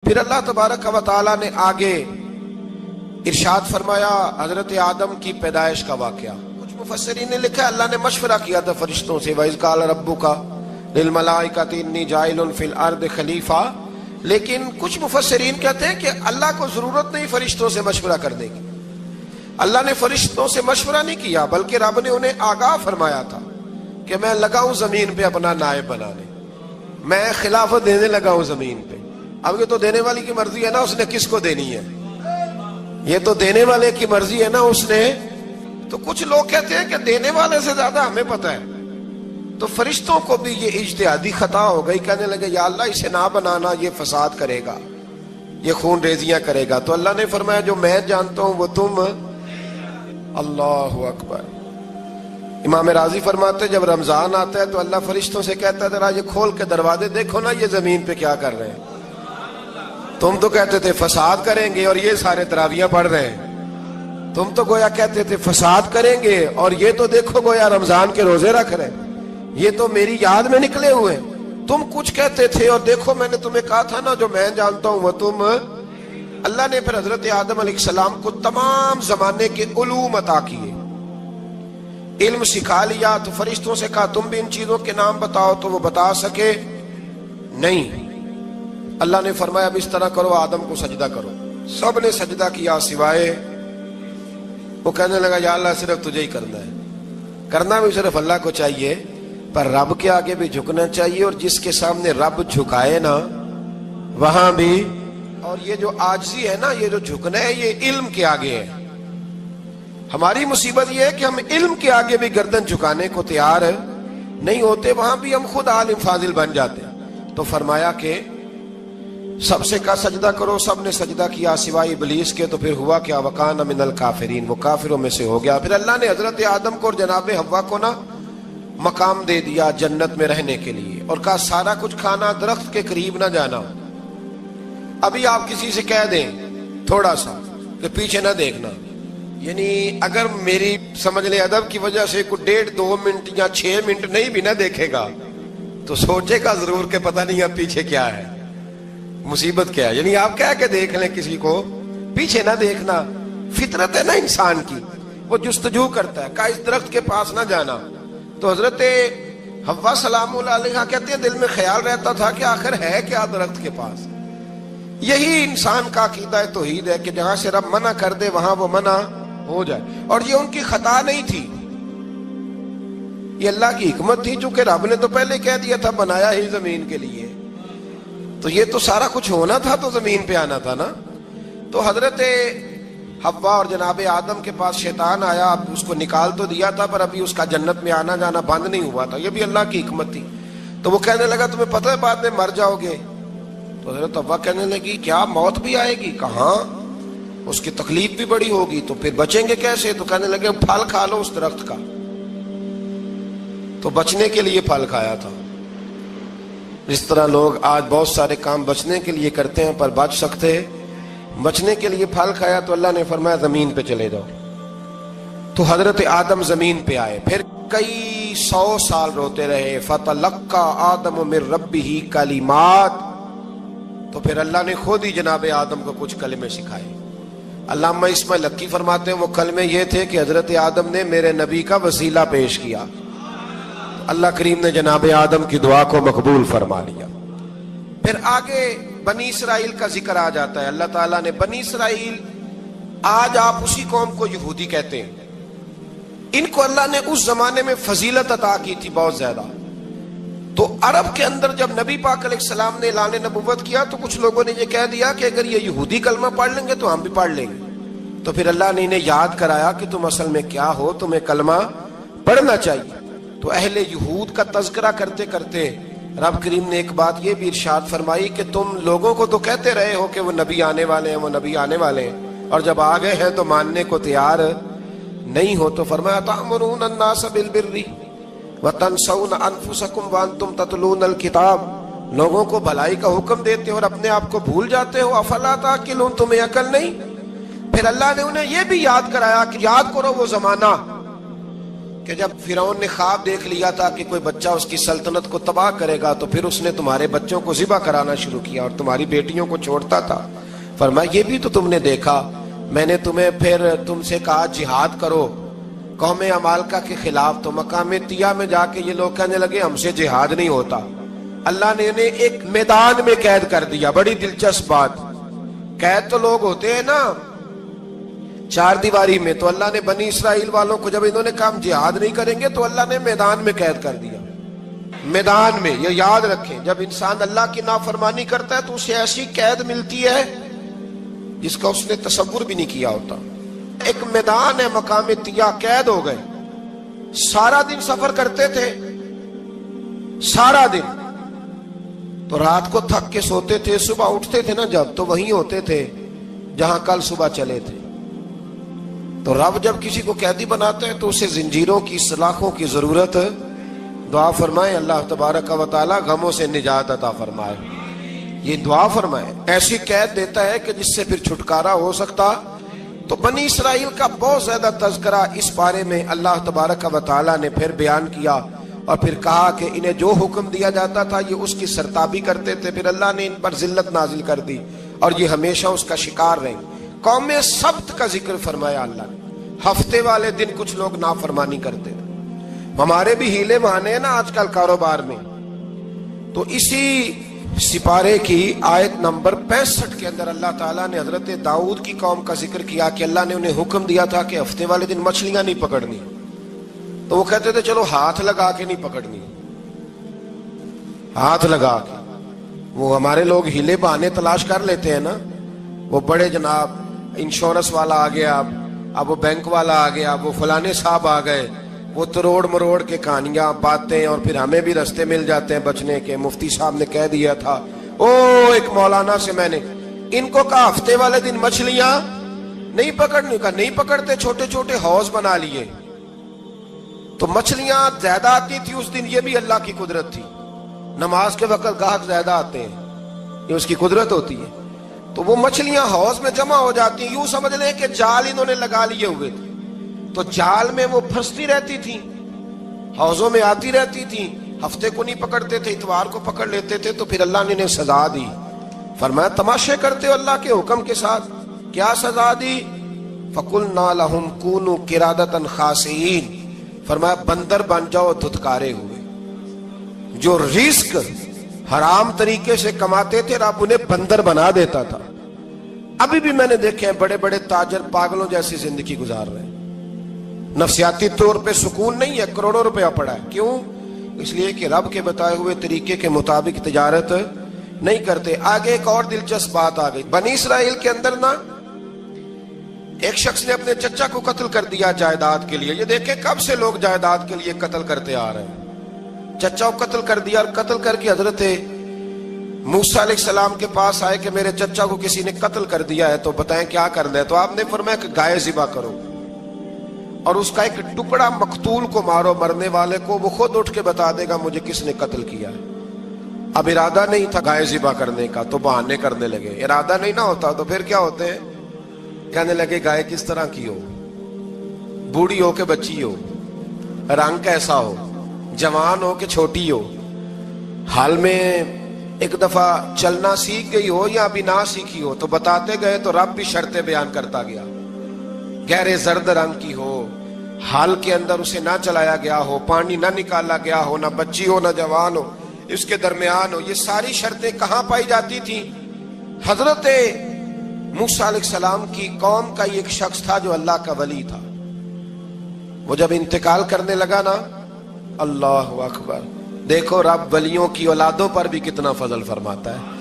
پھر اللہ تبارک و تعالی نے آگے ارشاد فرمایا حضرت آدم کی پیدائش کا واقعہ۔ کچھ مفسرین نے لکھا اللہ نے مشورہ کیا تھا فرشتوں سے، وَإِذْ قَالَ رَبُّكَ لِلْمَلَائِكَةِ إِنِّي جَاعِلٌ فِي الْأَرْضِ خَلِيفَةً، لیکن کچھ مفسرین کہتے ہیں کہ اللہ کو ضرورت نہیں فرشتوں سے مشورہ کرنے کی، اللہ نے فرشتوں سے مشورہ نہیں کیا بلکہ رب نے انہیں آگاہ فرمایا تھا کہ میں لگا ہوں زمین پہ اپنا نائب بنانے، میں خلافت دینے لگا ہوں زمین پہ۔ اب یہ تو دینے والی کی مرضی ہے نا اس نے کس کو دینی ہے، یہ تو دینے والے کی مرضی ہے نا اس نے۔ تو کچھ لوگ کہتے ہیں کہ دینے والے سے زیادہ ہمیں پتہ ہے، تو فرشتوں کو بھی یہ اجتہادی خطا ہو گئی، کہنے لگے یا اللہ اسے نہ بنانا، یہ فساد کرے گا، یہ خون ریزیاں کرے گا۔ تو اللہ نے فرمایا جو میں جانتا ہوں وہ تم، اللہ اکبر۔ امام راضی فرماتے جب رمضان آتا ہے تو اللہ فرشتوں سے کہتا ہے ذرا یہ کھول کے دروازے دیکھو نا یہ زمین پہ کیا کر رہے ہیں، تم تو کہتے تھے فساد کریں گے اور یہ سارے تراویحیں پڑھ رہے ہیں، تم تو گویا کہتے تھے فساد کریں گے اور یہ تو دیکھو گویا رمضان کے روزے رکھ رہے ہیں، یہ تو میری یاد میں نکلے ہوئے ہیں، تم کچھ کہتے تھے اور دیکھو میں نے تمہیں کہا تھا نا جو میں جانتا ہوں وہ تم۔ اللہ نے پھر حضرت آدم علیہ السلام کو تمام زمانے کے علوم عطا کیے، علم سکھا لیا۔ تو فرشتوں سے کہا تم بھی ان چیزوں کے نام بتاؤ، تو وہ بتا سکے نہیں۔ اللہ نے فرمایا اب اس طرح کرو آدم کو سجدہ کرو، سب نے سجدہ کیا سوائے وہ، کہنے لگا یا اللہ صرف تجھے ہی کرنا ہے، کرنا بھی صرف اللہ کو چاہیے پر رب کے آگے بھی جھکنا چاہیے، اور جس کے سامنے رب جھکائے نا وہاں بھی۔ اور یہ جو عاجزی ہے نا، یہ جو جھکنا ہے یہ علم کے آگے ہے۔ ہماری مصیبت یہ ہے کہ ہم علم کے آگے بھی گردن جھکانے کو تیار نہیں ہوتے، وہاں بھی ہم خود عالم فاضل بن جاتے ہیں۔ تو فرمایا کہ سب سے کہا سجدہ کرو، سب نے سجدہ کیا سوائے ابلیس کے۔ تو پھر ہوا کیا وَكَانَ مِنَ الْكَافِرِينَ، وہ کافروں میں سے ہو گیا۔ پھر اللہ نے حضرت آدم کو اور جناب حوا کو نا مقام دے دیا جنت میں رہنے کے لیے، اور کہا سارا کچھ کھانا، درخت کے قریب نہ جانا۔ ابھی آپ کسی سے کہہ دیں تھوڑا سا کہ پیچھے نہ دیکھنا، یعنی اگر میری سمجھ لیں ادب کی وجہ سے کوئی 1.5-2 منٹ یا 6 منٹ نہیں بھی نہ دیکھے گا تو سوچے گا ضرور کہ پتہ نہیں اب پیچھے کیا ہے، مصیبت کیا ہے۔ یعنی آپ کہہ کے دیکھ لیں کسی کو پیچھے نہ دیکھنا، فطرت ہے نا انسان کی، وہ جستجو کرتا ہے، کہا اس درخت کے پاس نہ جانا۔ تو حضرت حوا سلام اللہ علیہ کہتے ہیں دل میں خیال رہتا تھا کہ آخر ہے کیا درخت کے پاس۔ یہی انسان کا عقیدہ توحید ہے کہ جہاں سے رب منع کر دے وہاں وہ منع ہو جائے، اور یہ ان کی خطا نہیں تھی، یہ اللہ کی حکمت تھی، چونکہ رب نے تو پہلے کہہ دیا تھا بنایا ہی زمین کے لیے، تو یہ تو سارا کچھ ہونا تھا تو زمین پہ آنا تھا نا۔ تو حضرت حوا اور جناب آدم کے پاس شیطان آیا، اب اس کو نکال تو دیا تھا پر ابھی اس کا جنت میں آنا جانا بند نہیں ہوا تھا، یہ بھی اللہ کی حکمت تھی۔ تو وہ کہنے لگا تمہیں پتہ ہے بعد میں مر جاؤ گے؟ تو حضرت حوا کہنے لگی کیا موت بھی آئے گی؟ کہاں، اس کی تکلیف بھی بڑی ہوگی، تو پھر بچیں گے کیسے؟ تو کہنے لگے پھل کھا لو اس درخت کا۔ تو بچنے کے لیے پھل کھایا تھا۔ جس طرح لوگ آج بہت سارے کام بچنے کے لیے کرتے ہیں پر بچ سکتے، بچنے کے لیے پھل کھایا تو اللہ نے فرمایا زمین پہ چلے جاؤ۔ تو حضرت آدم زمین پہ آئے، پھر کئی 100 سال روتے رہے۔ فَتَلَقَّى آدَمُ مِن رَبِّهِ کَلِمَاتٍ، تو پھر اللہ نے خود ہی جناب آدم کو کچھ کلمے سکھائے۔ علامہ اسماعیل حقی فرماتے ہیں وہ کلمے یہ تھے کہ حضرت آدم نے میرے نبی کا وسیلہ پیش کیا، اللہ کریم نے جناب آدم کی دعا کو مقبول فرما لیا۔ پھر آگے بنی اسرائیل کا ذکر آ جاتا ہے۔ اللہ تعالیٰ نے بنی اسرائیل، آج آپ اسی قوم کو یہودی کہتے ہیں، ان کو اللہ نے اس زمانے میں فضیلت عطا کی تھی بہت زیادہ۔ تو عرب کے اندر جب نبی پاک علیہ السلام نے اعلان نبوت کیا تو کچھ لوگوں نے یہ کہہ دیا کہ اگر یہ یہودی کلمہ پڑھ لیں گے تو ہم بھی پڑھ لیں گے۔ تو پھر اللہ نے انہیں یاد کرایا کہ تم اصل میں کیا ہو، تمہیں کلمہ پڑھنا چاہیے۔ تو اہل یہود کا تذکرہ کرتے کرتے رب کریم نے ایک بات یہ بھی ارشاد فرمائی کہ تم لوگوں کو تو کہتے رہے ہو کہ وہ نبی آنے والے ہیں، وہ نبی آنے والے ہیں، اور جب آ گئے ہیں تو ماننے کو تیار نہیں ہو۔ تو فرمایا تأمرون الناس بالبر وَتَنْسَوْنَ أَنفُسَكُمْ وَأَنْتُمْ تَتْلُونَ الْكِتَابَ، لوگوں کو بھلائی کا حکم دیتے ہو اور اپنے آپ کو بھول جاتے ہو۔ أَفَلَا تَعْقِلُونَ، تمہیں عقل نہیں؟ پھر اللہ نے انہیں یہ بھی یاد کرایا کہ یاد کرو وہ زمانہ کہ جب فرعون نے خواب دیکھ لیا تھا کہ کوئی بچہ اس کی سلطنت کو تباہ کرے گا تو پھر اس نے تمہارے بچوں کو ذبح کرانا شروع کیا اور تمہاری بیٹیوں کو چھوڑتا تھا. فرمایا یہ بھی تو تم نے دیکھا, میں نے تمہیں پھر تم سے کہا جہاد کرو قوم عمالقہ کے خلاف, تو مقام طیہ میں جا کے یہ لوگ کہنے لگے ہم سے جہاد نہیں ہوتا. اللہ نے انہیں ایک میدان میں قید کر دیا. بڑی دلچسپ بات, قید تو لوگ ہوتے ہیں نا چار دیواری میں, تو اللہ نے بنی اسرائیل والوں کو جب انہوں نے کہا ہم جہاد نہیں کریں گے تو اللہ نے میدان میں قید کر دیا. میدان میں, یہ یاد رکھیں, جب انسان اللہ کی نافرمانی کرتا ہے تو اسے ایسی قید ملتی ہے جس کا اس نے تصور بھی نہیں کیا ہوتا. ایک میدان ہے مقام طیہ, قید ہو گئے. سارا دن سفر کرتے تھے, سارا دن, تو رات کو تھک کے سوتے تھے, صبح اٹھتے تھے نا جب, تو وہیں ہوتے تھے جہاں کل صبح چلے تھے. تو رب جب کسی کو قیدی بناتے ہیں تو اسے زنجیروں کی سلاخوں کی ضرورت. دعا فرمائے اللہ تبارک و تعالی غموں سے نجات عطا فرمائے. یہ دعا فرمائے, ایسی قید دیتا ہے کہ جس سے پھر چھٹکارا ہو سکتا. تو بنی اسرائیل کا بہت زیادہ تذکرہ اس بارے میں اللہ تبارک و تعالی نے پھر بیان کیا, اور پھر کہا کہ انہیں جو حکم دیا جاتا تھا یہ اس کی سرتابی کرتے تھے. پھر اللہ نے ان پر ذلت نازل کر دی اور یہ ہمیشہ اس کا شکار رہے. قوم سبت کا ذکر فرمایا اللہ نے. ہفتے والے دن کچھ لوگ نافرمانی کرتے تھے. ہمارے بھی ہیلے بہانے ہیں نا آج کل کاروبار میں. تو اسی سپارے کی آیت نمبر 65 کے اندر اللہ تعالیٰ نے حضرت داؤد کی قوم کا ذکر کیا کہ اللہ نے انہیں حکم دیا تھا کہ ہفتے والے دن مچھلیاں نہیں پکڑنی. تو وہ کہتے تھے چلو ہاتھ لگا کے نہیں پکڑنی, ہاتھ لگا کے. وہ ہمارے لوگ ہیلے بہانے تلاش کر لیتے ہیں نا. وہ بڑے جناب انشورنس والا آ گیا, اب وہ بینک والا آ گیا, وہ فلانے صاحب آ گئے, وہ تروڑ مروڑ کے کہانیاں باتیں, اور پھر ہمیں بھی رستے مل جاتے ہیں بچنے کے. مفتی صاحب نے کہہ دیا تھا, ایک مولانا سے میں نے ان کو کہا ہفتے والے دن مچھلیاں نہیں پکڑنے کا. نہیں پکڑتے, چھوٹے چھوٹے حوض بنا لیے. تو مچھلیاں زیادہ آتی تھی اس دن, یہ بھی اللہ کی قدرت تھی. نماز کے وقت گاہک زیادہ آتے ہیں, یہ اس کی قدرت ہوتی ہے. تو وہ مچھلیاں حوض میں جمع ہو جاتی ہیں. یوں سمجھ لیں کہ جال انہوں نے لگا لیے ہوئے تھے, تو جال میں وہ پھنستی رہتی تھی, حوضوں میں آتی رہتی تھی. ہفتے کو نہیں پکڑتے تھے, اتوار کو پکڑ لیتے تھے. تو پھر اللہ نے انہیں سزا دی. فرمایا تماشے کرتے ہو اللہ کے حکم کے ساتھ. کیا سزا دی؟ فَقُلْنَا لَهُمْ كُونُوا قِرَادَةً خَاسِئِينَ. فرمایا بندر بن جاؤ دھتکارے ہوئے. جو رزق حرام طریقے سے کماتے تھے رب انہیں بندر بنا دیتا تھا. ابھی بھی میں نے دیکھے ہیں بڑے بڑے تاجر پاگلوں جیسی زندگی گزار رہے ہیں. نفسیاتی طور پہ سکون نہیں ہے, کروڑوں روپیہ پڑا ہے. کیوں؟ اس لیے کہ رب کے بتائے ہوئے طریقے کے مطابق تجارت نہیں کرتے. آگے ایک اور دلچسپ بات آ گئی. بنی اسرائیل کے اندر نا ایک شخص نے اپنے چچا کو قتل کر دیا جائیداد کے لیے. یہ دیکھیں کب سے لوگ جائیداد کے لیے قتل کرتے آ رہے ہیں. چچا کو قتل کر دیا, اور قتل کر کے حضرت موسیٰ علیہ السلام کے پاس آئے کہ میرے چچا کو کسی نے قتل کر دیا ہے, تو بتائیں کیا کرنا ہے. تو آپ نے فرمایا کہ گائے ذبح کرو, اور اس کا ایک ٹکڑا مقتول کو مارو, مرنے والے کو. وہ خود اٹھ کے بتا دے گا مجھے کس نے قتل کیا ہے. اب ارادہ نہیں تھا گائے ذبح کرنے کا, تو بہانے کرنے لگے. ارادہ نہیں نہ ہوتا تو پھر کیا ہوتے ہیں, کہنے لگے گائے کس طرح کی ہو, بوڑھی ہو کہ بچی ہو, رنگ کیسا ہو, جوان ہو کہ چھوٹی ہو, حال میں ایک دفعہ چلنا سیکھ گئی ہو یا ابھی نہ سیکھی ہو. تو بتاتے گئے تو رب بھی شرطیں بیان کرتا گیا. گہرے زرد رنگ کی ہو, حال کے اندر اسے نہ چلایا گیا ہو, پانی نہ نکالا گیا ہو, نہ بچی ہو نہ جوان ہو, اس کے درمیان ہو. یہ ساری شرطیں کہاں پائی جاتی تھی؟ حضرت موسیٰ علیہ السلام کی قوم کا ایک شخص تھا جو اللہ کا ولی تھا. وہ جب انتقال کرنے لگا نا, اللہ اکبر, دیکھو رب ولیوں کی اولادوں پر بھی کتنا فضل فرماتا ہے.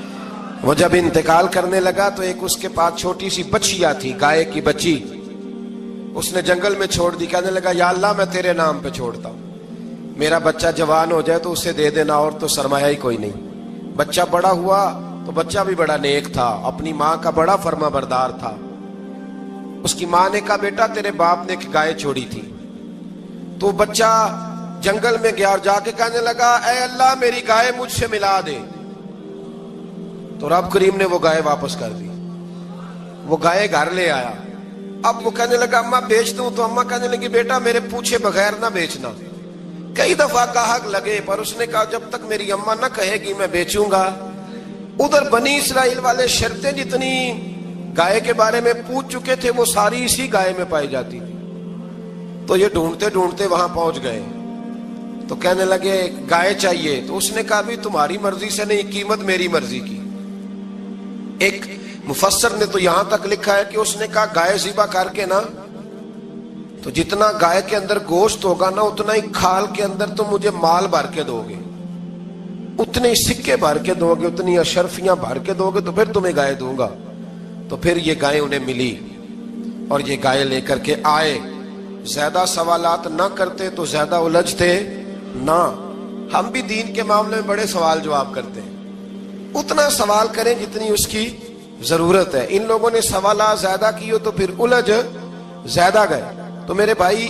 وہ جب انتقال کرنے لگا تو ایک اس کے پاس چھوٹی سی بچیا تھی, گائے کی بچی. اس نے جنگل میں چھوڑ دی. کہنے لگا یا اللہ میں تیرے نام پہ چھوڑتا ہوں, میرا بچہ جوان ہو جائے تو اسے دے دینا, اور تو سرمایہ ہی کوئی نہیں. بچہ بڑا ہوا تو بچہ بھی بڑا نیک تھا, اپنی ماں کا بڑا فرما بردار تھا. اس کی ماں نے کہا بیٹا تیرے باپ نے ایک گائے چھوڑی تھی. تو بچہ جنگل میں گیا اور جا کے کہنے لگا اے اللہ میری گائے مجھ سے ملا دے. تو رب کریم نے وہ گائے واپس کر دی. وہ گائے گھر لے آیا, اب وہ کہنے لگا اما بیچ دوں، تو اما کہنے لگی بیٹا میرے پوچھے بغیر نہ بیچنا۔ کئی دفعہ گاہک لگے پر اس نے کہا جب تک میری اما نہ کہے گی میں بیچوں گا۔ ادھر بنی اسرائیل والے شرطیں جتنی گائے کے بارے میں پوچھ چکے تھے وہ ساری اسی گائے میں پائی جاتی تھی، تو یہ ڈھونڈتے ڈھونڈتے وہاں پہنچ گئے، تو کہنے لگے گائے چاہیے، تو اس نے کہا بھی تمہاری مرضی سے نہیں، قیمت میری مرضی کی۔ ایک مفسر نے تو یہاں تک لکھا ہے کہ اس نے کہا گائے ذبح کر کے نا، تو جتنا گائے کے اندر گوشت ہوگا نا اتنا ہی کھال کے اندر تو مجھے مال بھر کے دو گے، اتنے سکے بھر کے دو گے، اتنی اشرفیاں بھر کے دو گے تو پھر تمہیں گائے دوں گا۔ تو پھر یہ گائے انہیں ملی اور یہ گائے لے کر کے آئے۔ زیادہ سوالات نہ کرتے تو زیادہ الجھتے نہ۔ ہم بھی دین کے معاملے میں بڑے سوال جواب کرتے ہیں، اتنا سوال کریں جتنی اس کی ضرورت ہے۔ ان لوگوں نے سوالات زیادہ کیے تو پھر الجھ زیادہ گئے۔ تو میرے بھائی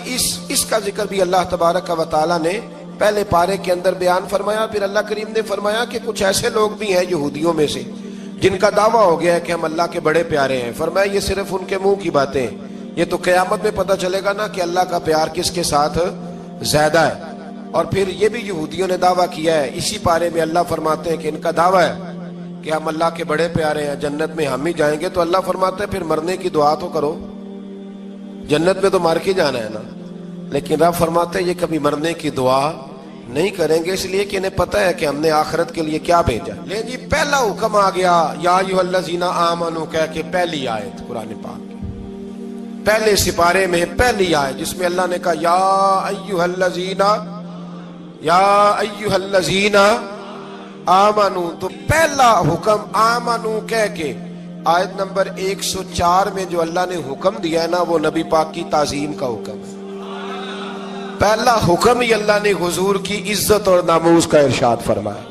اس کا ذکر بھی اللہ تبارک و تعالیٰ نے پہلے پارے کے اندر بیان فرمایا۔ پھر اللہ کریم نے فرمایا کہ کچھ ایسے لوگ بھی ہیں یہودیوں میں سے جن کا دعویٰ ہو گیا ہے کہ ہم اللہ کے بڑے پیارے ہیں۔ فرمایا یہ صرف ان کے منہ کی باتیں ہیں، یہ تو قیامت میں پتہ چلے گا نا کہ اللہ کا پیار کس کے ساتھ زیادہ ہے۔ اور پھر یہ بھی یہودیوں نے دعویٰ کیا ہے، اسی پارے میں اللہ فرماتے ہیں کہ ان کا دعویٰ ہے کہ ہم اللہ کے بڑے پیارے ہیں، جنت میں ہم ہی جائیں گے۔ تو اللہ فرماتے ہیں پھر مرنے کی دعا تو کرو، جنت میں تو مر کے جانا ہے نا۔ لیکن رب فرماتے ہیں یہ کبھی مرنے کی دعا نہیں کریں گے، اس لیے کہ انہیں پتہ ہے کہ ہم نے آخرت کے لیے کیا بھیجا۔ لے جی پہلا حکم آ گیا یا ایھا الذین آمنوا کہہ کے، پہلی آیت قرآن پاک کی پہلے سپارے میں پہلی آیت جس میں اللہ نے کہا یا ایھا الذین آمنوا، تو پہلا حکم آمنوا کہہ کے آیت نمبر 104 میں جو اللہ نے حکم دیا ہے نا وہ نبی پاک کی تعظیم کا حکم ہے۔ پہلا حکم ہی اللہ نے حضور کی عزت اور ناموس کا ارشاد فرمایا۔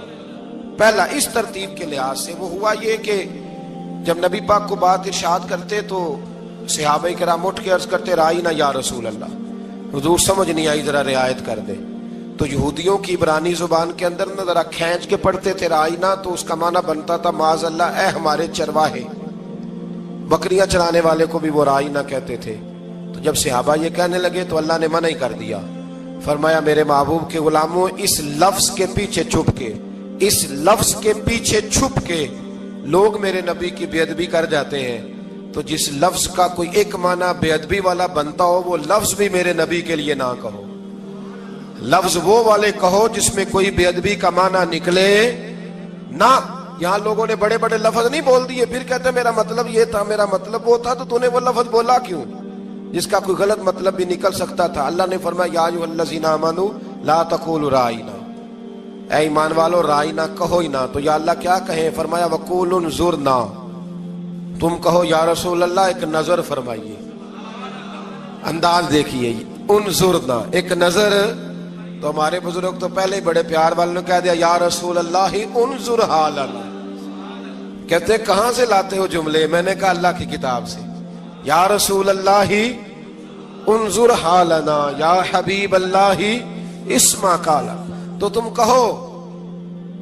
پہلا اس ترتیب کے لحاظ سے وہ ہوا یہ کہ جب نبی پاک کو بات ارشاد کرتے تو صحابہ کرام اٹھ کے عرض کرتے رائینا یا رسول اللہ، حضور سمجھ نہیں آئی ذرا رعایت کر دے۔ تو یہودیوں کی عبرانی زبان کے اندر نہ ذرا کھینچ کے پڑھتے تھے رائینا، تو اس کا معنی بنتا تھا معاذ اللہ اے ہمارے چرواہے، بکریاں چرانے والے کو بھی وہ رائینا کہتے تھے۔ تو جب صحابہ یہ کہنے لگے تو اللہ نے منع ہی کر دیا، فرمایا میرے محبوب کے غلاموں اس لفظ کے پیچھے چھپ کے، اس لفظ کے پیچھے چھپ کے لوگ میرے نبی کی بے ادبی کر جاتے ہیں، تو جس لفظ کا کوئی ایک معنی بے ادبی والا بنتا ہو وہ لفظ بھی میرے نبی کے لیے نہ کہو، لفظ وہ والے کہو جس میں کوئی بے ادبی کا معنی نکلے نہ۔ یہاں لوگوں نے بڑے بڑے لفظ نہیں بول دیے پھر کہتے میرا مطلب یہ تھا، میرا مطلب وہ تھا، تو تو نے وہ لفظ بولا کیوں جس کا کوئی غلط مطلب بھی نکل سکتا تھا۔ اللہ نے فرمایا یا ایھا الذین آمنوا لا تقولوا رائینا، اے ایمان والو رائینا کہو ہی نہ۔ تو یا اللہ کیا کہیں؟ فرمایا وقولوا انظرنا، تم کہو یا رسول اللہ ایک نظر فرمائیے، انداز دیکھیے، انظرنا ایک نظر۔ تو ہمارے بزرگ تو پہلے ہی بڑے پیار والوں نے کہہ دیا یا رسول اللہ انظر حالنا، کہتے کہاں سے لاتے ہو جملے؟ میں نے کہا اللہ کی کتاب سے۔ یا رسول اللہ انظر حالنا یا حبیب اللہ اسمع قالا، تو تم کہو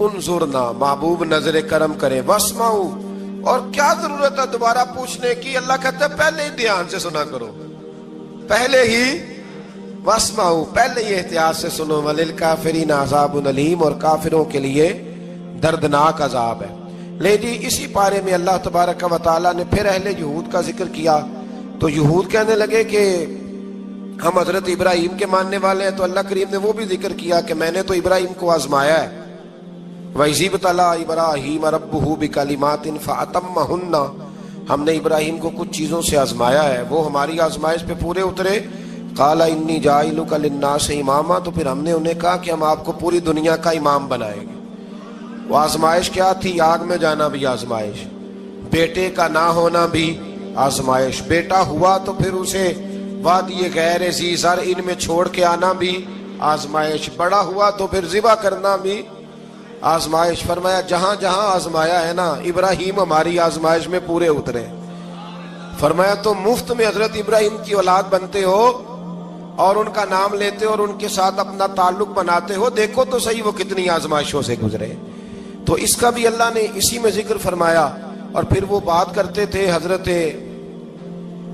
انظرنا محبوب نظر کرم کرے، واسمعوا، اور کیا ضرورت ہے دوبارہ پوچھنے کی؟ اللہ کہتا ہے پہلے ہی دھیان سے سنا کرو، پہلے ہی واسمعوا، پہلے ہی احتیاط سے سنو، وللکافرین عذاب علیم، اور کافروں کے لیے دردناک عذاب ہے۔ لے جی اسی پارے میں اللہ تبارک و تعالیٰ نے پھر اہل یہود کا ذکر کیا۔ تو یہود کہنے لگے کہ ہم حضرت ابراہیم کے ماننے والے ہیں، تو اللہ کریم نے وہ بھی ذکر کیا کہ میں نے تو ابراہیم کو آزمایا ہے، وَإِذِ ابْتَلَىٰ إِبْرَاهِيمَ رَبُّهُ بِكَلِمَاتٍ فَأَتَمَّهُنَّ، ہم نے ابراہیم کو کچھ چیزوں سے آزمایا ہے، وہ ہماری آزمائش پہ پورے اترے۔ قَالَ إِنِّي جَاعِلُكَ لِلنَّاسِ إِمَامًا، تو پھر ہم نے انہیں کہا کہ ہم آپ کو پوری دنیا کا امام بنائیں گے۔ وہ آزمائش کیا تھی؟ آگ میں جانا بھی آزمائش، بیٹے کا نہ ہونا بھی آزمائش، بیٹا ہوا تو پھر اسے وادی غیر ذی زرع ان میں چھوڑ کے آنا بھی آزمائش، بڑا ہوا تو پھر ذبح کرنا بھی آزمائش۔ فرمایا جہاں جہاں آزمایا ہے نا ابراہیم ہماری آزمائش میں پورے اترے۔ فرمایا تم مفت میں حضرت ابراہیم کی اولاد بنتے ہو اور ان کا نام لیتے ہو اور ان کے ساتھ اپنا تعلق بناتے ہو، دیکھو تو صحیح وہ کتنی آزمائشوں سے گزرے۔ تو اس کا بھی اللہ نے اسی میں ذکر فرمایا۔ اور پھر وہ بات کرتے تھے حضرت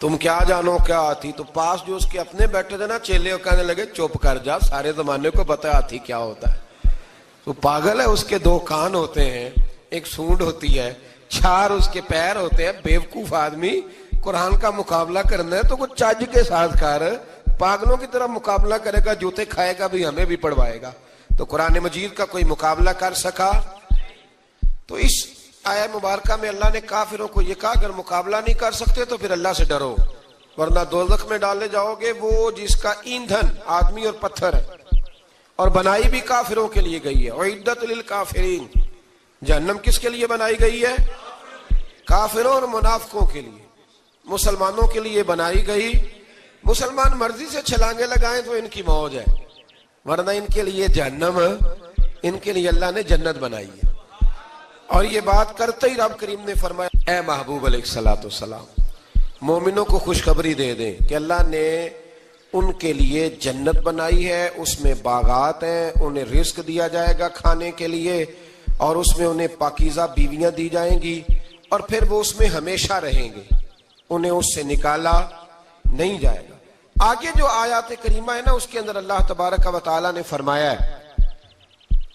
تم کیا جانو کیا ہاتھی؟ تو پاس جو اس کے اپنے بیٹھے تھے نا چیلے، وہ کہنے لگے چپ کر جا، سارے زمانے کو پتہ ہے ہاتھی کیا ہوتا ہے. وہ پاگل ہے، اس کے 2 کان ہوتے ہیں، ایک سونڈ ہوتی ہے، 4 اس کے پیر ہوتے ہیں. بیوقوف آدمی، قرآن کا مقابلہ کرنا ہے تو کچھ چج کے ساتھ کر. پاگلوں کی طرح مقابلہ کرے گا، جوتے کھائے گا بھی، ہمیں بھی پڑھوائے گا. تو قرآن مجید کا کوئی مقابلہ کر سکا؟ تو اس آیہ مبارکہ میں اللہ نے کافروں کو یہ کہا اگر مقابلہ نہیں کر سکتے تو پھر اللہ سے ڈرو، ورنہ دوزخ میں ڈالے جاؤ گے، وہ جس کا ایندھن آدمی اور پتھر ہے، اور بنائی بھی کافروں کے لیے گئی ہے. اعدت للکافرین، جہنم کس کے لیے بنائی گئی ہے؟ کافروں اور منافقوں کے لیے. مسلمانوں کے لیے بنائی گئی. مسلمان مرضی سے چھلانگے لگائیں تو ان کی موج ہے، ورنہ ان کے لیے جہنم، ان کے لیے اللہ نے جنت بنائی ہے. اور یہ بات کرتے ہی رب کریم نے فرمایا اے محبوب علیہ الصلوۃ والسلام، مومنوں کو خوشخبری دے دیں کہ اللہ نے ان کے لیے جنت بنائی ہے، اس میں باغات ہیں، انہیں رزق دیا جائے گا کھانے کے لیے، اور اس میں انہیں پاکیزہ بیویاں دی جائیں گی، اور پھر وہ اس میں ہمیشہ رہیں گے، انہیں اس سے نکالا نہیں جائے گا. آگے جو آیات کریمہ ہے نا، اس کے اندر اللہ تبارک و تعالیٰ نے فرمایا ہے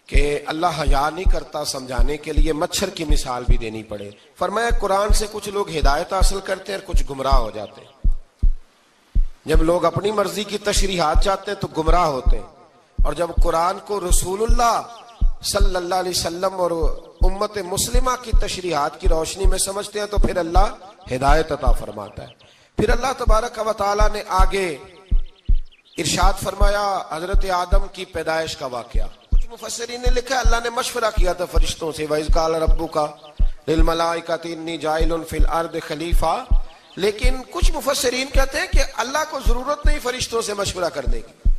کہ اللہ حیا نہیں کرتا سمجھانے کے لیے مچھر کی مثال بھی دینی پڑے. فرمایا قرآن سے کچھ لوگ ہدایت حاصل کرتے ہیں اور کچھ گمراہ ہو جاتے ہیں. جب لوگ اپنی مرضی کی تشریحات چاہتے ہیں تو گمراہ ہوتے ہیں، اور جب قرآن کو رسول اللہ صلی اللہ علیہ وسلم اور امت مسلمہ کی تشریحات کی روشنی میں سمجھتے ہیں تو پھر اللہ ہدایت عطا فرماتا ہے. پھر اللہ تبارک و تعالیٰ نے آگے ارشاد فرمایا حضرت آدم کی پیدائش کا واقعہ. کچھ مفسرین نے لکھا اللہ نے مشورہ کیا تھا فرشتوں سے، وَإِذْ قَالَ رَبُّكَ لِلْمَلَائِكَةِ إِنِّي جَاعِلٌ فِي الْأَرْضِ خَلِيفَةً. لیکن کچھ مفسرین کہتے ہیں کہ اللہ کو ضرورت نہیں فرشتوں سے مشورہ کرنے کی.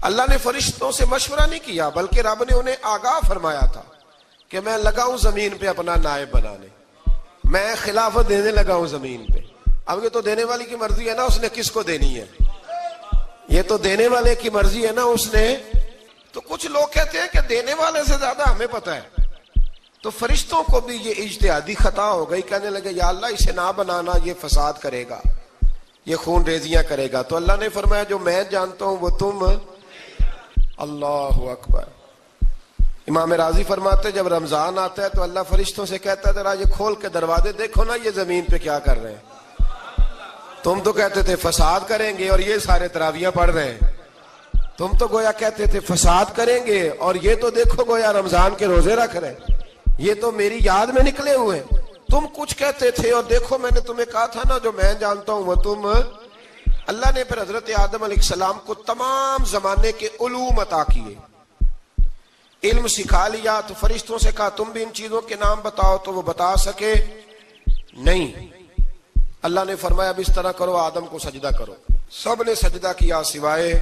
اللہ نے فرشتوں سے مشورہ نہیں کیا، بلکہ رب نے انہیں آگاہ فرمایا تھا کہ میں لگا ہوں زمین پہ اپنا نائب بنانے، میں خلافت دینے لگا ہوں زمین پہ. اب یہ تو دینے والی کی مرضی ہے نا، اس نے کس کو دینی ہے، یہ تو دینے والے کی مرضی ہے نا اس نے. تو کچھ لوگ کہتے ہیں کہ دینے والے سے زیادہ ہمیں پتہ ہے. تو فرشتوں کو بھی یہ اجتہادی خطا ہو گئی، کہنے لگے یا اللہ اسے نہ بنانا، یہ فساد کرے گا، یہ خون ریزیاں کرے گا. تو اللہ نے فرمایا جو میں جانتا ہوں وہ تم. اللہ اکبر. امام راضی فرماتے جب رمضان آتا ہے تو اللہ فرشتوں سے کہتا ہے ذرا یہ کھول کے دروازے دیکھو نا یہ زمین پہ کیا کر رہے ہیں. تم تو کہتے تھے فساد کریں گے اور یہ سارے تراویحیں پڑھ رہے ہیں. تم تو گویا کہتے تھے فساد کریں گے اور یہ تو دیکھو گویا رمضان کے روزے رکھ رہے ہیں، یہ تو میری یاد میں نکلے ہوئے ہیں. تم کچھ کہتے تھے اور دیکھو میں نے تمہیں کہا تھا نا جو میں جانتا ہوں وہ تم. اللہ نے پھر حضرت آدم علیہ السلام کو تمام زمانے کے علوم عطا کیے، علم سکھا لیا. تو فرشتوں سے کہا تم بھی ان چیزوں کے نام بتاؤ، تو وہ بتا سکے نہیں. اللہ نے فرمایا اب اس طرح کرو آدم کو سجدہ کرو. سب نے سجدہ کیا سوائے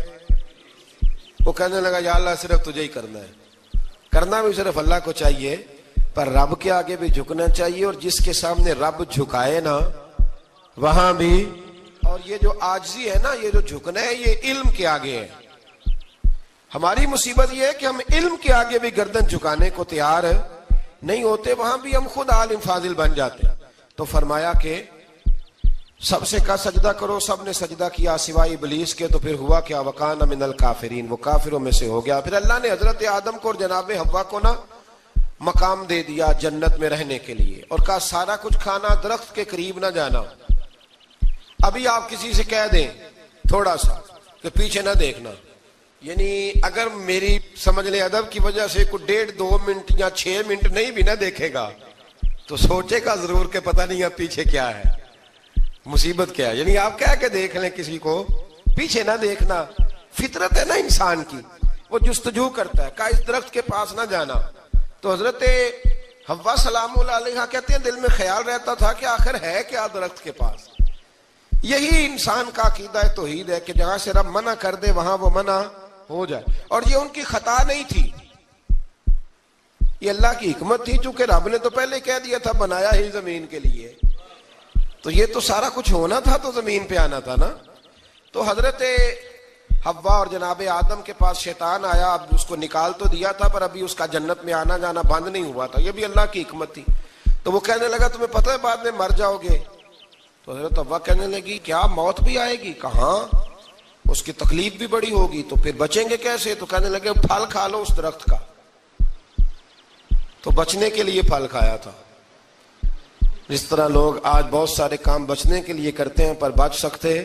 وہ. کہنے لگا یا اللہ صرف تجھے ہی کرنا ہے. کرنا بھی صرف اللہ کو چاہیے، پر رب کے آگے بھی جھکنا چاہیے، اور جس کے سامنے رب جھکائے نا وہاں بھی. اور یہ جو عاجزی ہے نا، یہ جو جھکنا ہے، یہ علم کے آگے ہے. ہماری مصیبت یہ ہے کہ ہم علم کے آگے بھی گردن جھکانے کو تیار نہیں ہوتے، وہاں بھی ہم خود عالم فاضل بن جاتے. تو فرمایا کہ سب سے کہا سجدہ کرو، سب نے سجدہ کیا سوائے ابلیس کے. تو پھر ہوا کیا وکان من الکافرین، وہ کافروں میں سے ہو گیا. پھر اللہ نے حضرت آدم کو اور جناب حوا کو نا مقام دے دیا جنت میں رہنے کے لیے، اور کہا سارا کچھ کھانا، درخت کے قریب نہ جانا. ابھی آپ کسی سے کہہ دیں تھوڑا سا کہ پیچھے نہ دیکھنا، یعنی اگر میری سمجھ لیں ادب کی وجہ سے کوئی 1.5-2 منٹ یا 6 منٹ نہیں بھی نہ دیکھے گا تو سوچے گا ضرور کہ پتہ نہیں اب پیچھے کیا ہے، مصیبت کیا ہے. یعنی آپ کہہ کے دیکھ لیں کسی کو، پیچھے نہ دیکھنا. فطرت ہے نا انسان کی، وہ جستجو کرتا ہے، کہا اس درخت کے پاس نہ جانا. تو حضرت حوا سلام اللہ علیہ کہتے ہیں دل میں خیال رہتا تھا کہ آخر ہے کیا درخت کے پاس. یہی انسان کا عقیدہ توحید ہے کہ جہاں سے رب منع کر دے وہاں وہ منع ہو جائے. اور یہ ان کی خطا نہیں تھی، یہ اللہ کی حکمت تھی، چونکہ رب نے تو پہلے کہہ دیا تھا بنایا ہی زمین کے لیے، تو یہ تو سارا کچھ ہونا تھا تو زمین پہ آنا تھا نا. تو حضرت حوا اور جناب آدم کے پاس شیطان آیا، اب اس کو نکال تو دیا تھا پر ابھی اس کا جنت میں آنا جانا بند نہیں ہوا تھا، یہ بھی اللہ کی حکمت تھی. تو وہ کہنے لگا تمہیں پتہ ہے بعد میں مر جاؤ گے. تو حضرت حوا کہنے لگی کیا موت بھی آئے گی؟ کہاں، اس کی تکلیف بھی بڑی ہوگی، تو پھر بچیں گے کیسے؟ تو کہنے لگے پھل کھا لو اس درخت کا. تو بچنے کے لیے پھل کھایا تھا. جس طرح لوگ آج بہت سارے کام بچنے کے لیے کرتے ہیں پر بچ سکتے،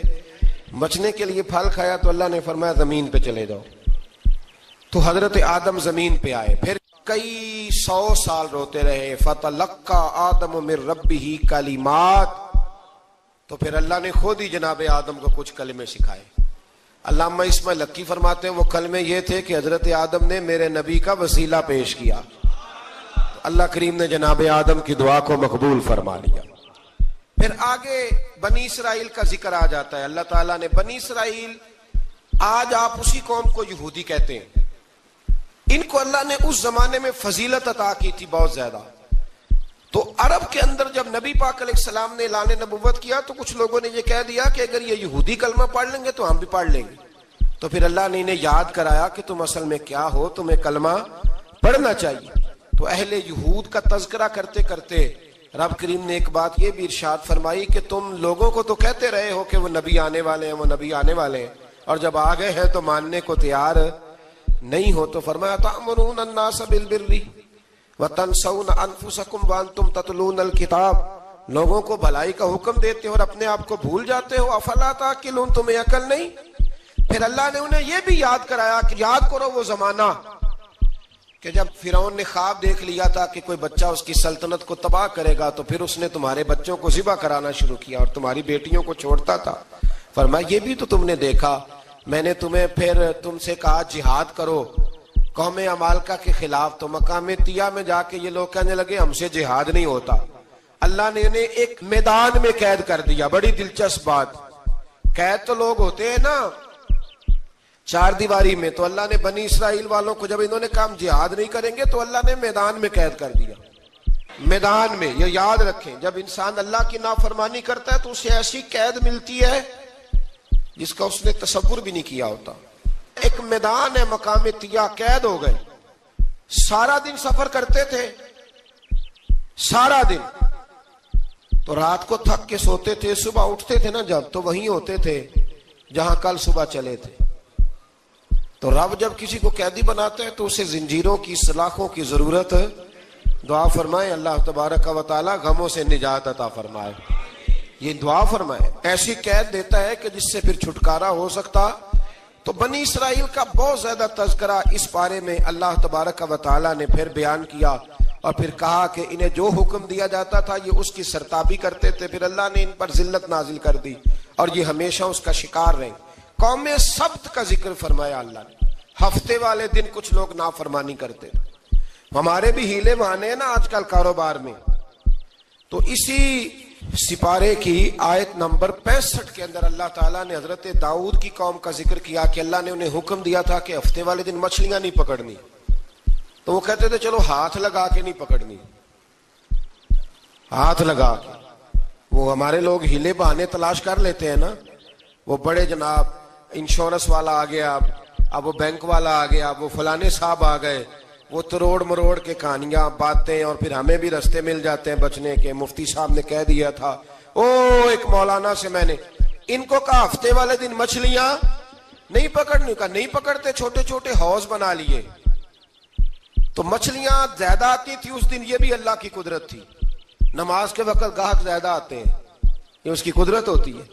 بچنے کے لیے پھل کھایا تو اللہ نے فرمایا زمین پہ چلے جاؤ. تو حضرت آدم زمین پہ آئے، پھر کئی 100 سال روتے رہے. فَتَلَقَّى آدَمُ مِن رَبِّهِ کلمات، تو پھر اللہ نے خود ہی جناب آدم کو کچھ کلمے سکھائے. علامہ اسماعیل لکی فرماتے ہیں وہ کلمے یہ تھے کہ حضرت آدم نے میرے نبی کا وسیلہ پیش کیا، اللہ کریم نے جناب آدم کی دعا کو مقبول فرما لیا. پھر آگے بنی اسرائیل کا ذکر آ جاتا ہے. اللہ تعالیٰ نے بنی اسرائیل، آج آپ اسی قوم کو یہودی کہتے ہیں، ان کو اللہ نے اس زمانے میں فضیلت عطا کی تھی بہت زیادہ. تو عرب کے اندر جب نبی پاک علیہ السلام نے اعلان نبوت کیا تو کچھ لوگوں نے یہ کہہ دیا کہ اگر یہ یہودی کلمہ پڑھ لیں گے تو ہم بھی پڑھ لیں گے. تو پھر اللہ نے انہیں یاد کرایا کہ تم اصل میں کیا ہو، تمہیں کلمہ پڑھنا چاہیے. تو اہل یہود کا تذکرہ کرتے کرتے رب کریم نے ایک بات یہ بھی ارشاد فرمائی کہ تم لوگوں کو تو کہتے رہے ہو کہ وہ نبی آنے والے ہیں، وہ نبی آنے والے ہیں، اور جب آ گئے ہیں تو ماننے کو تیار نہیں ہو. تو فرمایا تأمرون الناس بالبر وتنسون انفسکم وانتم تتلون الکتاب، لوگوں کو بھلائی کا حکم دیتے ہو اور اپنے آپ کو بھول جاتے ہو. افلا تعقلون، تمہیں عقل نہیں؟ پھر اللہ نے انہیں یہ بھی یاد کرایا کہ یاد کرو وہ زمانہ کہ جب فرعون نے خواب دیکھ لیا تھا کہ کوئی بچہ اس کی سلطنت کو تباہ کرے گا، تو پھر اس نے تمہارے بچوں کو ذبح کرانا شروع کیا اور تمہاری بیٹیوں کو چھوڑتا تھا. فرمایا یہ بھی تو تم نے دیکھا، میں نے تمہیں پھر تم سے کہا جہاد کرو قوم عمالقہ کے خلاف، تو مقام طیہ میں جا کے یہ لوگ کہنے لگے ہم سے جہاد نہیں ہوتا. اللہ نے انہیں ایک میدان میں قید کر دیا. بڑی دلچسپ بات، قید تو لوگ ہوتے ہیں نا چار دیواری میں، تو اللہ نے بنی اسرائیل والوں کو جب انہوں نے کہا ہم جہاد نہیں کریں گے تو اللہ نے میدان میں قید کر دیا. میدان میں، یہ یاد رکھیں، جب انسان اللہ کی نافرمانی کرتا ہے تو اسے ایسی قید ملتی ہے جس کا اس نے تصور بھی نہیں کیا ہوتا. ایک میدان ہے مقام طیہ، قید ہو گئے، سارا دن سفر کرتے تھے، سارا دن، تو رات کو تھک کے سوتے تھے، صبح اٹھتے تھے نا جب، تو وہیں ہوتے تھے جہاں کل صبح چلے تھے. تو رب جب کسی کو قیدی بناتے ہیں تو اسے زنجیروں کی، سلاخوں کی ضرورت ہے. دعا فرمائے اللہ تبارک و تعالی غموں سے نجات عطا فرمائے. یہ دعا فرمائے، ایسی قید دیتا ہے کہ جس سے پھر چھٹکارا ہو سکتا. تو بنی اسرائیل کا بہت زیادہ تذکرہ اس پارے میں اللہ تبارک و تعالی نے پھر بیان کیا، اور پھر کہا کہ انہیں جو حکم دیا جاتا تھا یہ اس کی سرتابی کرتے تھے. پھر اللہ نے ان پر ذلت نازل کر دی اور یہ ہمیشہ اس کا شکار رہے. قوم سبت کا ذکر فرمایا اللہ نے. ہفتے والے دن کچھ لوگ نافرمانی کرتے، ہمارے بھی ہیلے بہانے ہیں نا آج کل کاروبار میں. تو اسی سپارے کی آیت نمبر 65 کے اندر اللہ تعالیٰ نے حضرت داؤد کی قوم کا ذکر کیا کہ اللہ نے انہیں حکم دیا تھا کہ ہفتے والے دن مچھلیاں نہیں پکڑنی. تو وہ کہتے تھے چلو ہاتھ لگا کے نہیں پکڑنی، ہاتھ لگا کے. وہ ہمارے لوگ ہیلے بہانے تلاش کر لیتے ہیں نا، وہ بڑے جناب انشورنس والا آ گیا، اب وہ بینک والا آ گیا، وہ فلانے صاحب آ گئے، وہ تروڑ مروڑ کے کہانیاں باتیں، اور پھر ہمیں بھی رستے مل جاتے ہیں بچنے کے. مفتی صاحب نے کہہ دیا تھا، ایک مولانا سے میں نے ان کو کہا ہفتے والے دن مچھلیاں نہیں پکڑنی، کہا نہیں پکڑتے، چھوٹے چھوٹے حوض بنا لیے. تو مچھلیاں زیادہ آتی تھی اس دن، یہ بھی اللہ کی قدرت تھی. نماز کے وقت گاہک زیادہ آتے ہیں، یہ اس کی قدرت ہوتی ہے.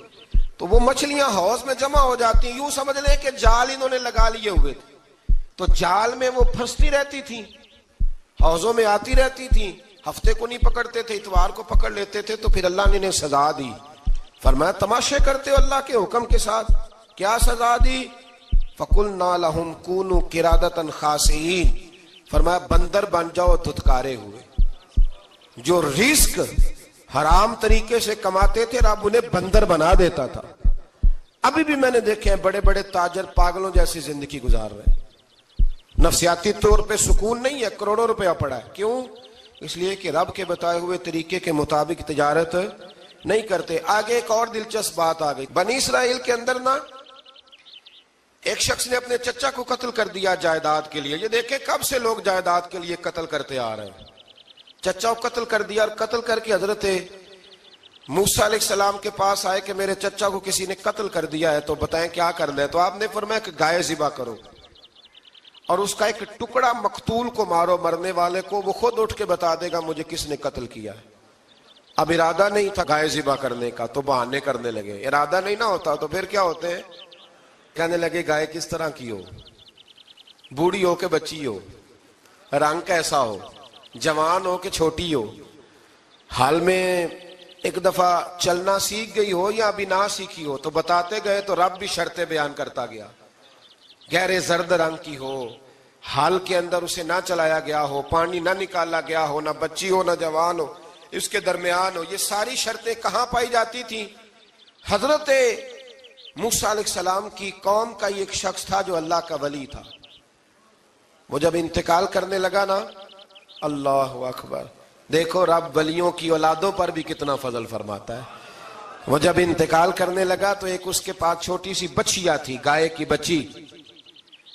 تو وہ مچھلیاں حوض میں جمع ہو جاتی ہیں. یوں سمجھ لیں کہ جال انہوں نے لگا لیے ہوئے تھے، تو جال میں وہ پھنستی رہتی تھی، حوضوں میں آتی رہتی تھی. ہفتے کو نہیں پکڑتے تھے، اتوار کو پکڑ لیتے تھے. تو پھر اللہ نے انہیں سزا دی. فرمایا تماشے کرتے ہو اللہ کے حکم کے ساتھ. کیا سزا دی؟ فَقُلْنَا لَهُمْ كُونُوا قِرَادَةً خَاسِئِينَ، فرمایا بندر بن جاؤ دھتکارے ہوئے. جو رزق حرام طریقے سے کماتے تھے رب انہیں بندر بنا دیتا تھا. ابھی بھی میں نے دیکھے ہیں بڑے بڑے تاجر پاگلوں جیسی زندگی گزار رہے ہیں. نفسیاتی طور پہ سکون نہیں ہے، کروڑوں روپیہ پڑا ہے. کیوں؟ اس لیے کہ رب کے بتائے ہوئے طریقے کے مطابق تجارت نہیں کرتے. آگے ایک اور دلچسپ بات آ گئی. بنی اسرائیل کے اندر نا ایک شخص نے اپنے چچا کو قتل کر دیا جائیداد کے لیے. یہ دیکھیں کب سے لوگ جائیداد کے لیے قتل کرتے آ رہے ہیں. چچا کو قتل کر دیا، اور قتل کر کے حضرت موسیٰ علیہ السلام کے پاس آئے کہ میرے چچا کو کسی نے قتل کر دیا ہے تو بتائیں کیا کرنا ہے. تو آپ نے فرمایا کہ گائے ذبح کرو اور اس کا ایک ٹکڑا مقتول کو مارو, مرنے والے کو, وہ خود اٹھ کے بتا دے گا مجھے کس نے قتل کیا ہے. اب ارادہ نہیں تھا گائے ذبح کرنے کا تو بہانے کرنے لگے. ارادہ نہیں نہ ہوتا تو پھر کیا ہوتے ہیں, کہنے لگے گائے کس طرح کی ہو, بوڑھی ہو کہ بچی ہو, رنگ کیسا ہو, جوان ہو کہ چھوٹی ہو, حال میں ایک دفعہ چلنا سیکھ گئی ہو یا ابھی نہ سیکھی ہو. تو بتاتے گئے تو رب بھی شرطیں بیان کرتا گیا. گہرے زرد رنگ کی ہو, حال کے اندر اسے نہ چلایا گیا ہو, پانی نہ نکالا گیا ہو, نہ بچی ہو نہ جوان ہو, اس کے درمیان ہو. یہ ساری شرطیں کہاں پائی جاتی تھیں؟ حضرت موسیٰ علیہ السلام کی قوم کا ایک شخص تھا جو اللہ کا ولی تھا. وہ جب انتقال کرنے لگا نا, اللہ اکبر, دیکھو رب ولیوں کی اولادوں پر بھی کتنا فضل فرماتا ہے. وہ جب انتقال کرنے لگا تو ایک اس کے پاس چھوٹی سی بچیا تھی, گائے کی بچی,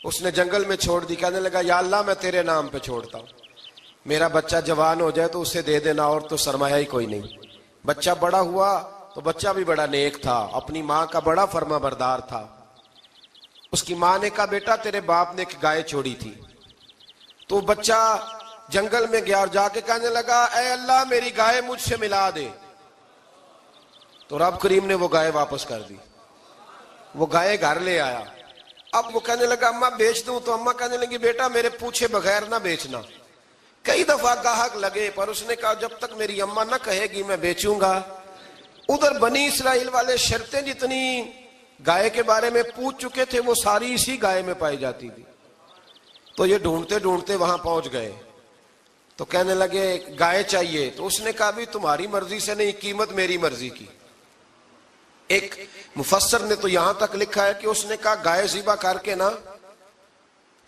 اس نے جنگل میں چھوڑ دی. کہنے لگا یا اللہ میں تیرے نام پہ چھوڑتا ہوں, میرا بچہ جوان ہو جائے تو اسے دے دینا, اور تو سرمایہ ہی کوئی نہیں. بچہ بڑا ہوا تو بچہ بھی بڑا نیک تھا, اپنی ماں کا بڑا فرما بردار تھا. اس کی ماں نے کہا بیٹا تیرے باپ نے ایک گائے چھوڑی تھی. تو بچہ جنگل میں گیا اور جا کے کہنے لگا اے اللہ میری گائے مجھ سے ملا دے. تو رب کریم نے وہ گائے واپس کر دی. وہ گائے گھر لے آیا. اب وہ کہنے لگا اماں بیچ دوں, تو اماں کہنے لگی بیٹا میرے پوچھے بغیر نہ بیچنا. کئی دفعہ گاہک لگے پر اس نے کہا جب تک میری اماں نہ کہے گی میں بیچوں گا. ادھر بنی اسرائیل والے شرطیں جتنی گائے کے بارے میں پوچھ چکے تھے وہ ساری اسی گائے میں پائی جاتی تھی. تو یہ ڈھونڈتے ڈھونڈتے وہاں پہنچ گئے تو کہنے لگے گائے چاہیے. تو اس نے کہا بھی تمہاری مرضی سے نہیں, قیمت میری مرضی کی. ایک مفسر نے تو یہاں تک لکھا ہے کہ اس نے کہا گائے ذبح کر کے نا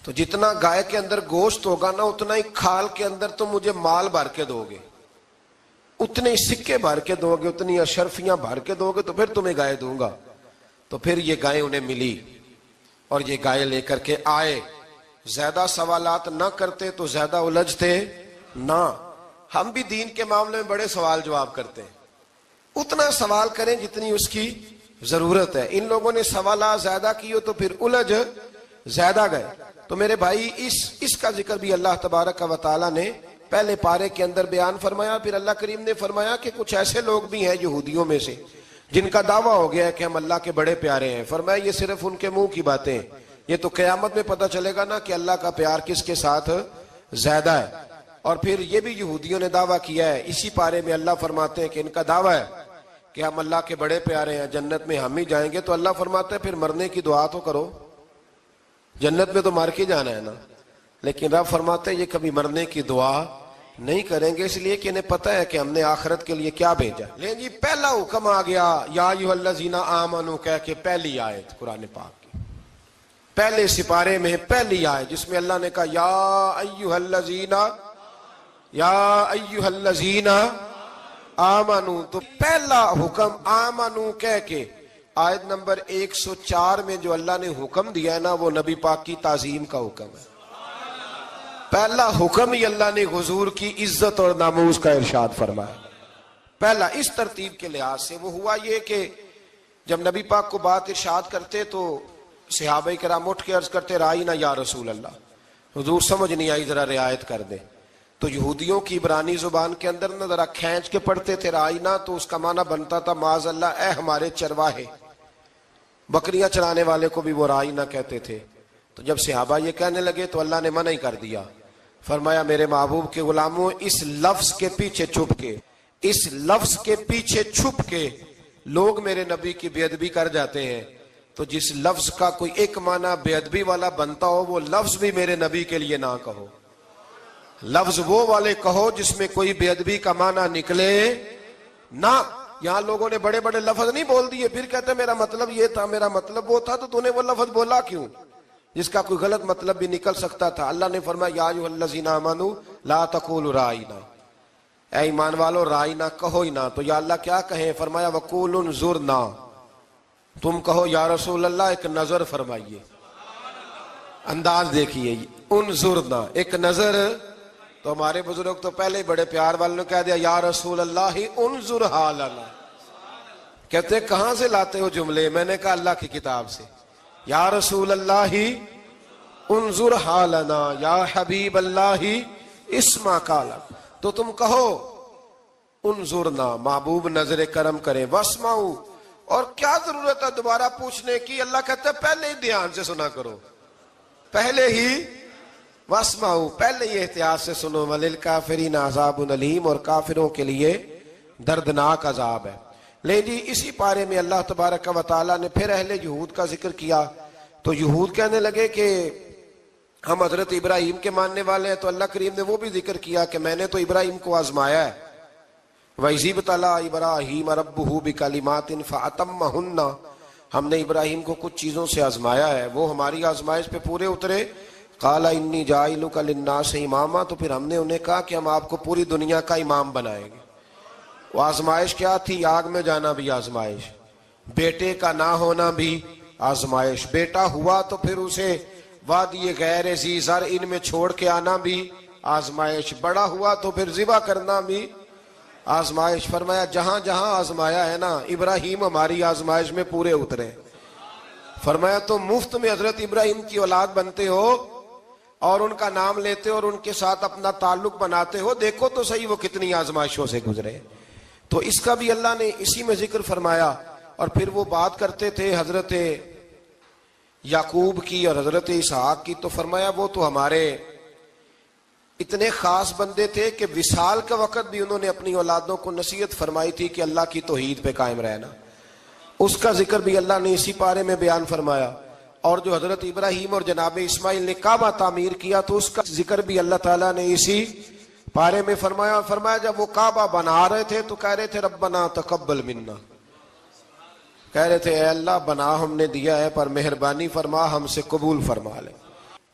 تو جتنا گائے کے اندر گوشت ہوگا نا اتنا ہی کھال کے اندر تم مجھے مال بھر کے دو گے, اتنے ہی سکے بھر کے دو گے, اتنی اشرفیاں بھر کے دو گے, تو پھر تمہیں گائے دوں گا. تو پھر یہ گائے انہیں ملی اور یہ گائے لے کر کے آئے. زیادہ سوالات نہ کرتے تو زیادہ الجھتے نہ. ہم بھی دین کے معاملے میں بڑے سوال جواب کرتے ہیں, اتنا سوال کریں جتنی اس کی ضرورت ہے. ان لوگوں نے سوالات زیادہ کیے تو پھر الجھ زیادہ گئے. تو میرے بھائی اس کا ذکر بھی اللہ تبارک و تعالیٰ نے پہلے پارے کے اندر بیان فرمایا. پھر اللہ کریم نے فرمایا کہ کچھ ایسے لوگ بھی ہیں یہودیوں میں سے جن کا دعویٰ ہو گیا ہے کہ ہم اللہ کے بڑے پیارے ہیں. فرمایا یہ صرف ان کے منہ کی باتیں ہیں, یہ تو قیامت میں پتہ چلے گا نا کہ اللہ کا پیار کس کے ساتھ زیادہ ہے. اور پھر یہ بھی یہودیوں نے دعویٰ کیا ہے. اسی پارے میں اللہ فرماتے ہیں کہ ان کا دعویٰ ہے کہ ہم اللہ کے بڑے پیارے ہیں, جنت میں ہم ہی جائیں گے. تو اللہ فرماتے ہیں پھر مرنے کی دعا تو کرو, جنت میں تو مر کے جانا ہے نا. لیکن رب فرماتے ہیں یہ کبھی مرنے کی دعا نہیں کریں گے, اس لیے کہ انہیں پتہ ہے کہ ہم نے آخرت کے لیے کیا بھیجا. لیکن جی پہلا حکم آ گیا یا ایھا الذین آمنوا کہہ کے, پہلی آیت قرآن پاک کی پہلے سپارے میں پہلی آیت جس میں اللہ نے کہا یا ایھا الذین آمنو. تو پہلا حکم آمنو کہہ کے. آیت نمبر 104 میں جو اللہ نے حکم دیا ہے نا وہ نبی پاک کی تعظیم کا حکم ہے. پہلا حکم ہی اللہ نے حضور کی عزت اور ناموس کا ارشاد فرمایا. پہلا اس ترتیب کے لحاظ سے وہ ہوا یہ کہ جب نبی پاک کو بات ارشاد کرتے تو صحابہ کرام اٹھ کے عرض کرتے رائینا یا رسول اللہ, حضور سمجھ نہیں آئی ذرا رعایت کر دیں. تو یہودیوں کی عبرانی زبان کے اندر نہ ذرا کھینچ کے پڑھتے تھے رائینا, تو اس کا معنی بنتا تھا معاذ اللہ اے ہمارے چرواہے. بکریاں چرانے والے کو بھی وہ رائینا کہتے تھے. تو جب صحابہ یہ کہنے لگے تو اللہ نے منع ہی کر دیا. فرمایا میرے محبوب کے غلاموں اس لفظ کے پیچھے چھپ کے, اس لفظ کے پیچھے چھپ کے لوگ میرے نبی کی بے ادبی کر جاتے ہیں. تو جس لفظ کا کوئی ایک معنی بے ادبی والا بنتا ہو وہ لفظ بھی میرے نبی کے لیے نہ کہو. لفظ وہ والے کہو جس میں کوئی بے ادبی کا معنی نکلے نہ. یہاں لوگوں نے بڑے بڑے لفظ نہیں بول دیے پھر کہتے میرا مطلب یہ تھا میرا مطلب وہ تھا, تو نے وہ لفظ بولا کیوں جس کا کوئی غلط مطلب بھی نکل سکتا تھا. اللہ نے فرمایا یا ایھا الذین آمنوا لا تقولوا رائینا, اے ایمان والو رائینا کہو ہی نہ. تو یا اللہ کیا کہیں؟ فرمایا وقولوا انظرنا, تم کہو یا رسول اللہ ایک نظر فرمائیے. انداز دیکھیے, انظرنا ایک نظر. تو ہمارے بزرگ تو پہلے ہی بڑے پیار والوں نے کہہ دیا یا رسول اللہ انظر حالنا, کہتے ہیں کہاں سے لاتے ہو جملے؟ میں نے کہا اللہ کی کتاب سے. یا رسول اللہ انظر حالنا، یا حبیب اللہ اسما قالا. تو تم کہو انظرنا، محبوب نظر کرم کریں، واسمعوا، اور کیا ضرورت ہے دوبارہ پوچھنے کی؟ اللہ کہتا ہے پہلے ہی دھیان سے سنا کرو، پہلے ہی واسمعوا، پہلے ہی احتیاط سے سنو. وللکافرین عذاب علیم، اور کافروں کے لیے دردناک عذاب ہے. لے جی اسی پارے میں اللہ تبارک و تعالیٰ نے پھر اہل یہود کا ذکر کیا. تو یہود کہنے لگے کہ ہم حضرت ابراہیم کے ماننے والے ہیں. تو اللہ کریم نے وہ بھی ذکر کیا کہ میں نے تو ابراہیم کو آزمایا ہے. وَإِذِ ابْتَلَىٰ إِبْرَاهِيمَ رَبُّهُ بِكَلِمَاتٍ فَأَتَمَّهُنَّ، ہم نے ابراہیم کو کچھ چیزوں سے آزمایا ہے، وہ ہماری آزمائش پہ پورے اترے. قَالَ إِنِّي جَاعِلُكَ لِلنَّاسِ إِمَامًا، تو پھر ہم نے انہیں کہا کہ ہم آپ کو پوری دنیا کا امام بنائیں گے. وہ آزمائش کیا تھی؟ آگ میں جانا بھی آزمائش، بیٹے کا نہ ہونا بھی آزمائش، بیٹا ہوا تو پھر اسے وادی غیر ذی زرع ان میں چھوڑ کے آنا بھی آزمائش، بڑا ہوا تو پھر ذبح کرنا بھی آزمائش. فرمایا جہاں جہاں آزمایا ہے نا، ابراہیم ہماری آزمائش میں پورے اترے. فرمایا تم مفت میں حضرت ابراہیم کی اولاد بنتے ہو اور ان کا نام لیتے ہو اور ان کے ساتھ اپنا تعلق بناتے ہو، دیکھو تو صحیح وہ کتنی آزمائشوں سے گزرے. تو اس کا بھی اللہ نے اسی میں ذکر فرمایا. اور پھر وہ بات کرتے تھے حضرت یعقوب کی اور حضرت اسحاق کی. تو فرمایا وہ تو ہمارے اتنے خاص بندے تھے کہ وصال کا وقت بھی انہوں نے اپنی اولادوں کو نصیحت فرمائی تھی کہ اللہ کی توحید پہ قائم رہنا. اس کا ذکر بھی اللہ نے اسی پارے میں بیان فرمایا. اور جو حضرت ابراہیم اور جناب اسماعیل نے کعبہ تعمیر کیا تو اس کا ذکر بھی اللہ تعالیٰ نے اسی پارے میں فرمایا. فرمایا جب وہ کعبہ بنا رہے تھے تو کہہ رہے تھے ربنا تقبل منا، کہہ رہے تھے اے اللہ بنا ہم نے دیا ہے پر مہربانی فرما ہم سے قبول فرما لے.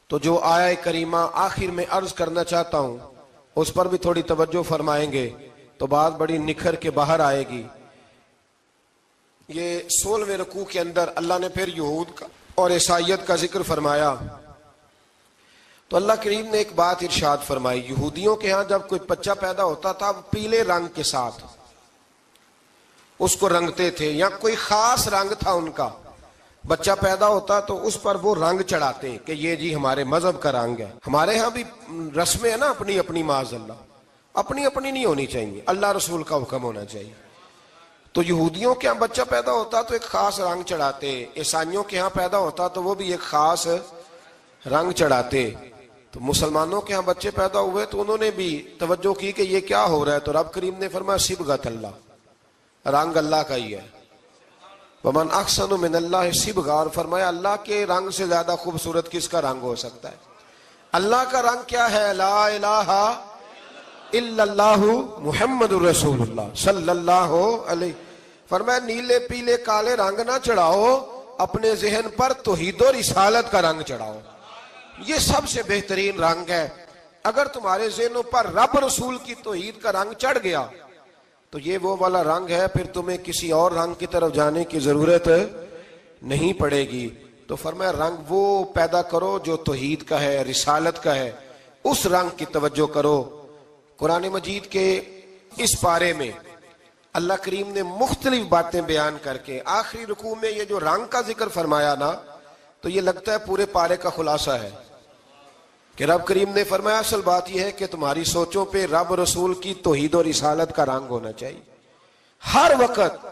تو جو آیہ کریمہ آخر میں عرض کرنا چاہتا ہوں اس پر بھی تھوڑی توجہ فرمائیں گے تو بات بڑی نکھر کے باہر آئے گی. یہ 16ویں رکوع کے اندر اللہ نے پھر یہود کا اور عیسائیت کا ذکر فرمایا. تو اللہ کریم نے ایک بات ارشاد فرمائی، یہودیوں کے ہاں جب کوئی بچہ پیدا ہوتا تھا وہ پیلے رنگ کے ساتھ اس کو رنگتے تھے، یا کوئی خاص رنگ تھا ان کا. بچہ پیدا ہوتا تو اس پر وہ رنگ چڑھاتے کہ یہ جی ہمارے مذہب کا رنگ ہے. ہمارے ہاں بھی رسمیں ہیں نا اپنی اپنی، معاذ اللہ اپنی اپنی نہیں ہونی چاہیے، اللہ رسول کا حکم ہونا چاہیے. تو یہودیوں کے ہاں بچہ پیدا ہوتا تو ایک خاص رنگ چڑھاتے، عیسائیوں کے ہاں پیدا ہوتا تو وہ بھی ایک خاص رنگ چڑھاتے. تو مسلمانوں کے ہاں بچے پیدا ہوئے تو انہوں نے بھی توجہ کی کہ یہ کیا ہو رہا ہے. تو رب کریم نے فرمایا صبغۃ اللہ، رنگ اللہ کا ہی ہے. ومن احسن من اللہ صبغہ، اور فرمایا اللہ کے رنگ سے زیادہ خوبصورت کس کا رنگ ہو سکتا ہے؟ اللہ کا رنگ کیا ہے؟ لا الہ الا اللہ محمد الرسول اللہ صلی اللہ علیہ. فرمایا نیلے پیلے کالے رنگ نہ چڑھاؤ، اپنے ذہن پر توحید و رسالت کا رنگ چڑھاؤ. یہ سب سے بہترین رنگ ہے. اگر تمہارے ذہنوں پر رب رسول کی توحید کا رنگ چڑھ گیا تو یہ وہ والا رنگ ہے، پھر تمہیں کسی اور رنگ کی طرف جانے کی ضرورت نہیں پڑے گی. تو فرمایا رنگ وہ پیدا کرو جو توحید کا ہے، رسالت کا ہے، اس رنگ کی توجہ کرو. قرآن مجید کے اس پارے میں اللہ کریم نے مختلف باتیں بیان کر کے آخری رکوع میں یہ جو رنگ کا ذکر فرمایا نا، تو یہ لگتا ہے پورے پارے کا خلاصہ ہے کہ رب کریم نے فرمایا اصل بات یہ ہے کہ تمہاری سوچوں پہ رب رسول کی توحید و رسالت کا رنگ ہونا چاہیے. ہر وقت